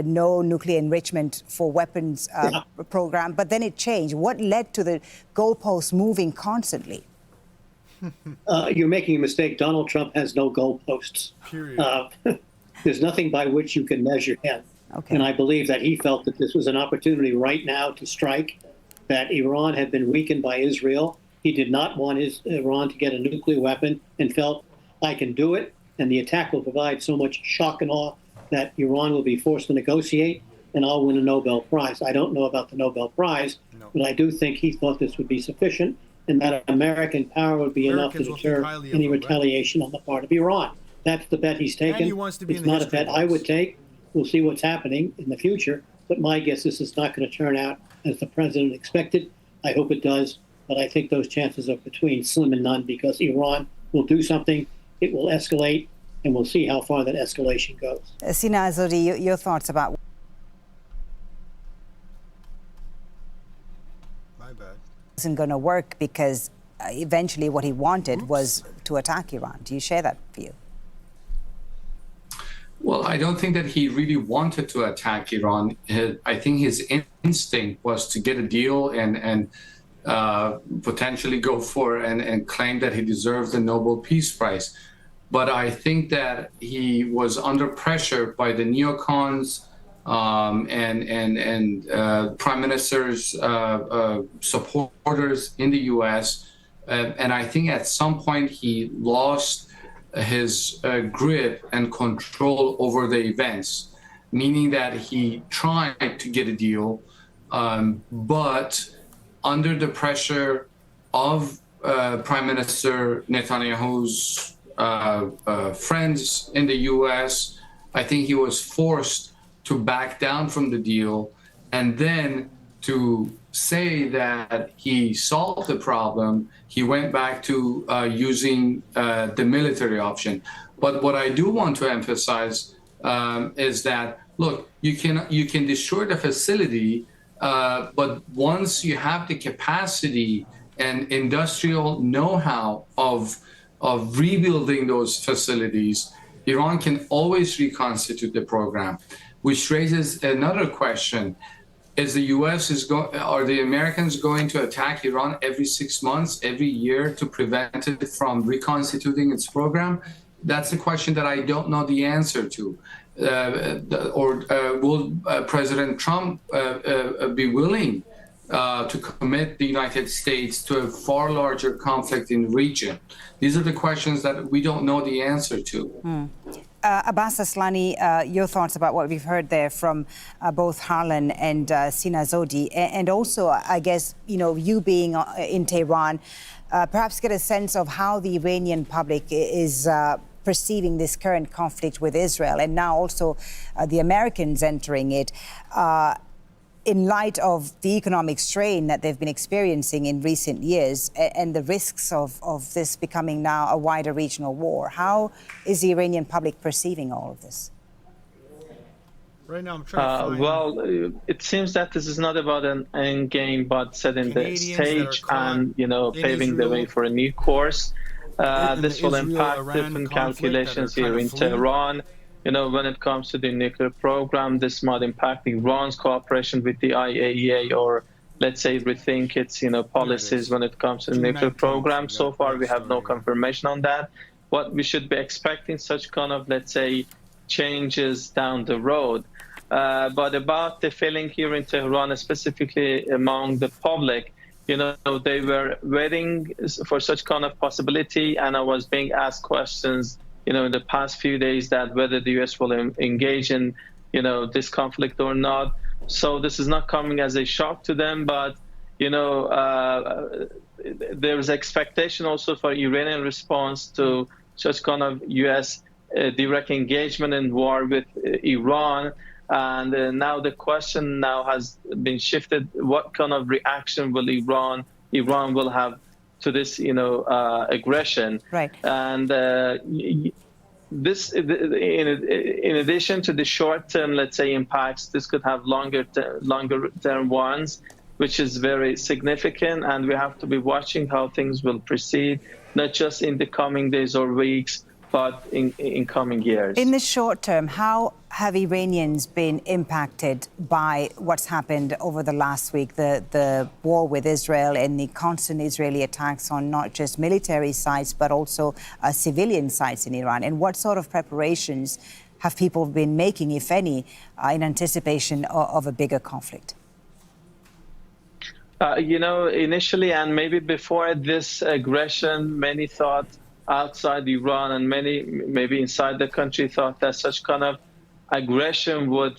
no nuclear enrichment for weapons program, but then it changed. What led to the goalposts moving constantly? You're making a mistake. Donald Trump has no goalposts. There's nothing by which you can measure him. Okay. And I believe that he felt that this was an opportunity right now to strike, that Iran had been weakened by Israel. He did not want Iran to get a nuclear weapon and felt, I can do it, and the attack will provide so much shock and awe that Iran will be forced to negotiate, and I'll win a Nobel Prize. I don't know about the Nobel Prize, but I do think he thought this would be sufficient, and that American power would be enough to deter any retaliation on the part of Iran. That's the bet he's taken. It's not a bet I would take. We'll see what's happening in the future, but my guess is it's not going to turn out as the president expected. I hope it does. But I think those chances are between slim and none, because Iran will do something, it will escalate, and we'll see how far that escalation goes. Sina Azodi, your thoughts about... My bad. ...isn't going to work because eventually what he wanted was to attack Iran. Do you share that view? Well, I don't think that he really wanted to attack Iran. I think his instinct was to get a deal and potentially go for and claim that he deserves the Nobel Peace Prize. But I think that he was under pressure by the neocons and Prime Minister's supporters in the U.S. And I think at some point he lost his grip and control over the events, meaning that he tried to get a deal, but under the pressure of Prime Minister Netanyahu's friends in the U.S., I think he was forced to back down from the deal, and then to say that he solved the problem, he went back to using the military option. But what I do want to emphasize is that, look, you can destroy the facility, but once you have the capacity and industrial know-how of rebuilding those facilities, Iran can always reconstitute the program, which raises another question. Is the U.S. are the Americans going to attack Iran every 6 months, every year to prevent it from reconstituting its program? That's a question that I don't know the answer to. Will President Trump be willing to commit the United States to a far larger conflict in the region? These are the questions that we don't know the answer to. Abbas Aslani, your thoughts about what we've heard there from both Harlan and Sina Zodi, and also, I guess, you being in Tehran, perhaps get a sense of how the Iranian public is perceiving this current conflict with Israel, and now also the Americans entering it, in light of the economic strain that they've been experiencing in recent years and the risks of this becoming now a wider regional war. How is the Iranian public perceiving all of this? Right now, I'm trying to find... Well, it seems that this is not about an end game, but setting the stage and, paving the way for a new course. This will impact different calculations here in Tehran. When it comes to the nuclear program, this might impact Iran's cooperation with the IAEA, or let's say rethink its policies when it comes to the nuclear program. So far, we have no confirmation on that. What we should be expecting such kind of, let's say, changes down the road. But about the feeling here in Tehran, specifically among the public, they were waiting for such kind of possibility, and I was being asked questions in the past few days that whether the U.S. will engage in, this conflict or not. So this is not coming as a shock to them, but, there's expectation also for Iranian response to such kind of U.S. Direct engagement in war with Iran. And now the question has been shifted. What kind of reaction will Iran will have to this, aggression? Right. And this, in addition to the short-term, let's say, impacts, this could have longer-term ones, which is very significant. And we have to be watching how things will proceed, not just in the coming days or weeks, but in coming years. In the short term, how have Iranians been impacted by what's happened over the last week, the war with Israel and the constant Israeli attacks on not just military sites, but also civilian sites in Iran? And what sort of preparations have people been making, if any, in anticipation of a bigger conflict? Initially, and maybe before this aggression, many thought outside Iran and many maybe inside the country thought that such kind of aggression would,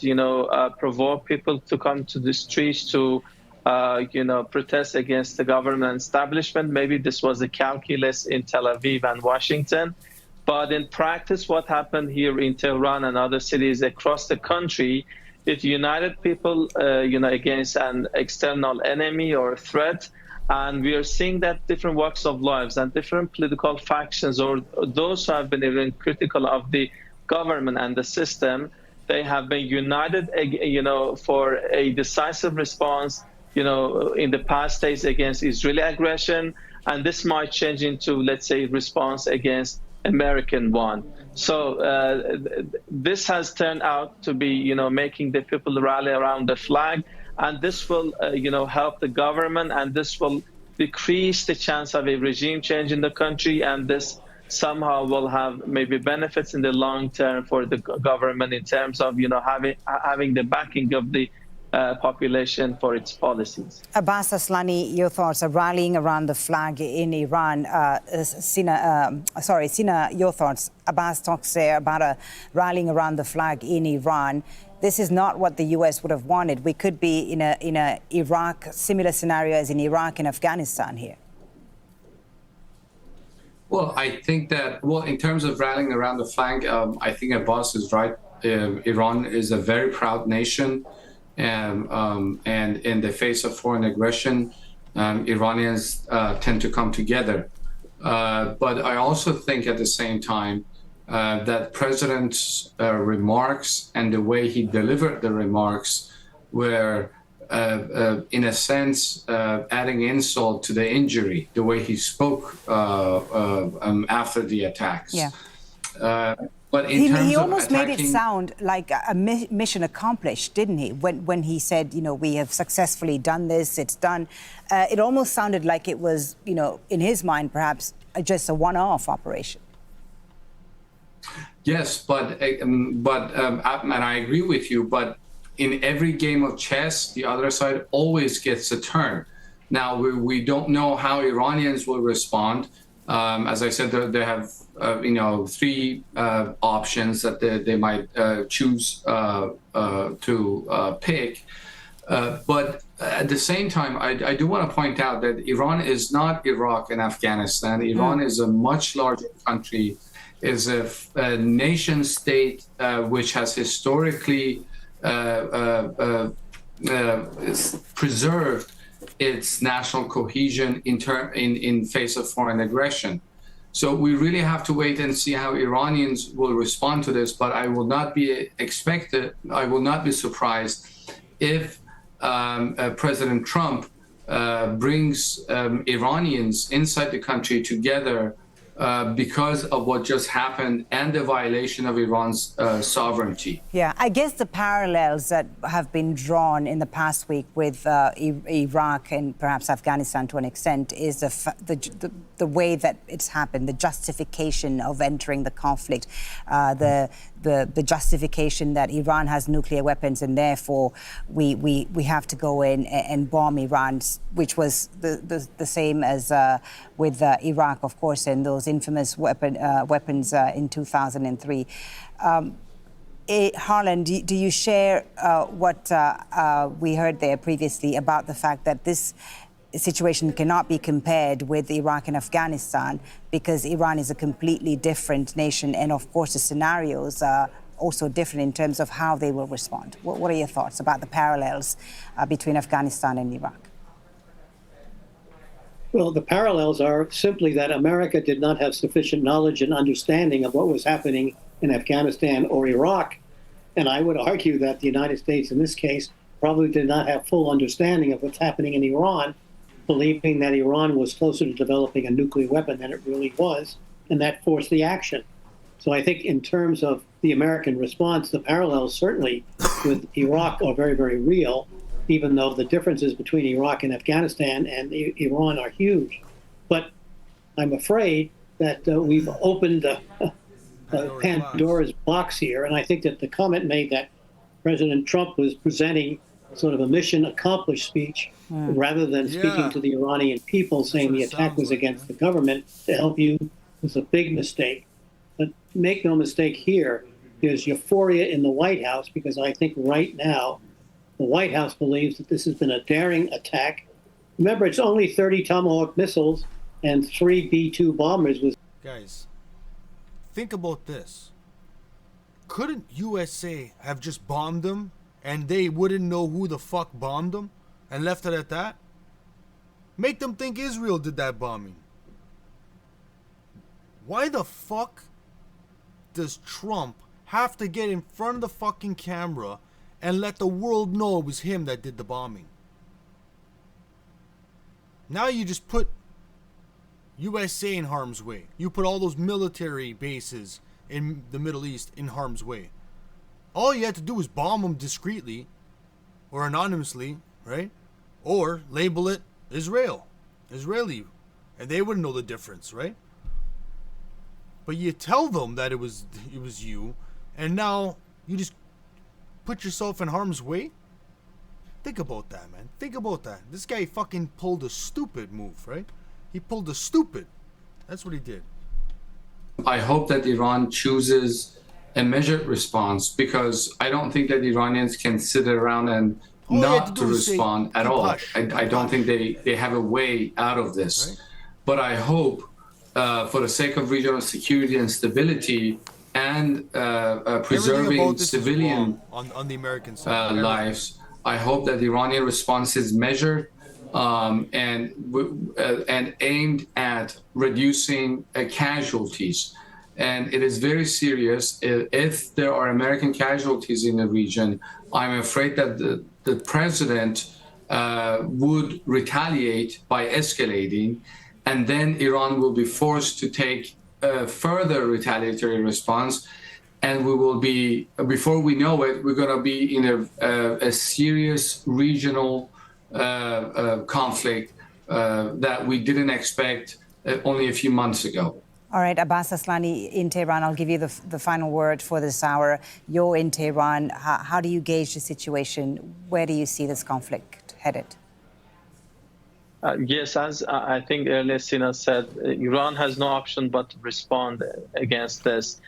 provoke people to come to the streets to, protest against the government establishment. Maybe this was a calculus in Tel Aviv and Washington. But in practice, what happened here in Tehran and other cities across the country, it united people, against an external enemy or threat. And we are seeing that different walks of lives and different political factions, or those who have been even critical of the government and the system, they have been united, for a decisive response, in the past days against Israeli aggression. And this might change into, let's say, response against American one. So this has turned out to be, making the people rally around the flag. And this will, help the government, and this will decrease the chance of a regime change in the country, and this somehow will have maybe benefits in the long term for the government in terms of having the backing of the population for its policies. Abbas Aslani, your thoughts are rallying around the flag in Iran. Sina, your thoughts. Abbas talks there about a rallying around the flag in Iran. This is not what the U.S. would have wanted. We could be in a Iraq similar scenario as in Iraq and Afghanistan here. Well, I think that, in terms of rallying around the flag, I think Abbas is right. Iran is a very proud nation. And in the face of foreign aggression, Iranians tend to come together. But I also think at the same time that President's remarks and the way he delivered the remarks were, in a sense, adding insult to the injury, the way he spoke after the attacks. Yeah. But he almost made it sound like a mission accomplished, didn't he? When he said, we have successfully done this, it's done. It almost sounded like it was, in his mind, perhaps just a one-off operation. Yes, but and I agree with you. But in every game of chess, the other side always gets a turn. Now we don't know how Iranians will respond. As I said, they have three options that they might choose to pick. But at the same time, I do want to point out that Iran is not Iraq and Afghanistan. Iran is a much larger country, is a nation state which has historically preserved its national cohesion in face of foreign aggression. So we really have to wait and see how Iranians will respond to this. But I will not be surprised if President Trump brings Iranians inside the country together because of what just happened and the violation of Iran's sovereignty. Yeah, I guess the parallels that have been drawn in the past week with Iraq and perhaps Afghanistan to an extent is the way that it's happened, the justification of entering the conflict, the justification that Iran has nuclear weapons and therefore we have to go in and bomb Iran, which was the same as with Iraq, of course, and those infamous weapons in 2003. Harlan, do you share what we heard there previously about the fact that this situation cannot be compared with Iraq and Afghanistan because Iran is a completely different nation, and of course the scenarios are also different in terms of how they will respond? What are your thoughts about the parallels between Afghanistan and Iraq? Well, the parallels are simply that America did not have sufficient knowledge and understanding of what was happening in Afghanistan or Iraq. And I would argue that the United States, in this case, probably did not have full understanding of what's happening in Iran, believing that Iran was closer to developing a nuclear weapon than it really was, and that forced the action. So I think in terms of the American response, the parallels certainly with Iraq are very, very real, even though the differences between Iraq and Afghanistan and Iran are huge. But I'm afraid that we've opened Pandora's box here, and I think that the comment made that President Trump was presenting sort of a mission accomplished speech rather than speaking to the Iranian people, saying the attack was against the government to help you, was a big mistake. But make no mistake here, there's euphoria in the White House because I think right now the White House believes that this has been a daring attack. Remember, it's only 30 Tomahawk missiles and 3 B-2 bombers. Guys, think about this. Couldn't USA have just bombed them and they wouldn't know who the fuck bombed them and left it at that? Make them think Israel did that bombing. Why the fuck does Trump have to get in front of the fucking camera and let the world know it was him that did the bombing? Now you just put USA in harm's way. You put all those military bases in the Middle East in harm's way. All you had to do was bomb them discreetly or anonymously, right? Or label it Israel. Israeli, and they wouldn't know the difference, right? But you tell them that it was you, and now you just put yourself in harm's way. Think about that, man. Think about that. This guy fucking pulled a stupid move, right? He pulled a stupid. That's what he did. I hope that Iran chooses a measured response, because I don't think that Iranians can sit around and not to respond at all. I don't think they have a way out of this. Right. But I hope, for the sake of regional security and stability and preserving civilian on the American side, lives, I hope that the Iranian response is measured and aimed at reducing casualties. And it is very serious. If there are American casualties in the region, I'm afraid that the president would retaliate by escalating, and then Iran will be forced to take a further retaliatory response. And we will be, before we know it, we're going to be in a serious regional conflict that we didn't expect only a few months ago. All right, Abbas Aslani in Tehran, I'll give you the final word for this hour. You're in Tehran. How do you gauge the situation? Where do you see this conflict headed? Yes, as I think earlier Sina said, Iran has no option but to respond against this.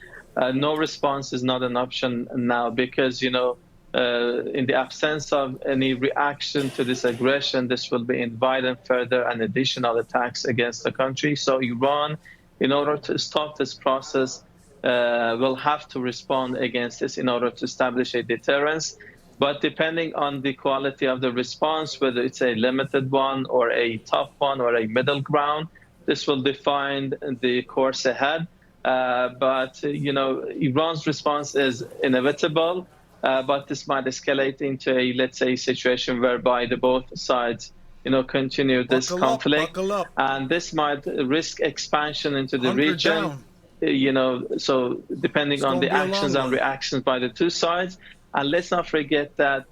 No response is not an option now because, in the absence of any reaction to this aggression, this will be inviting further and additional attacks against the country. So Iran, in order to stop this process, will have to respond against this in order to establish a deterrence. But depending on the quality of the response, whether it's a limited one or a tough one or a middle ground, this will define the course ahead. But Iran's response is inevitable, but this might escalate into a, let's say, situation whereby both sides continue this conflict, and this might risk expansion into the region. So depending on the actions and reactions by the two sides, and let's not forget that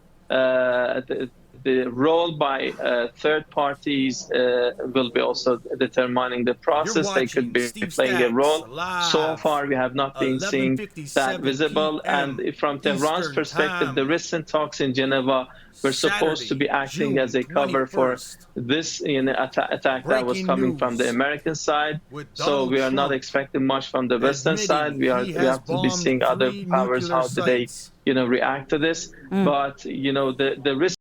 the role by third parties will be also determining the process. They could be playing a role. So far, we have not been seeing that visible. And from Tehran's perspective, the recent talks in Geneva were supposed to be acting as a cover for this attack that was coming from the American side. So we are not expecting much from the Western side. We have to be seeing other powers, how do they react to this. But the risk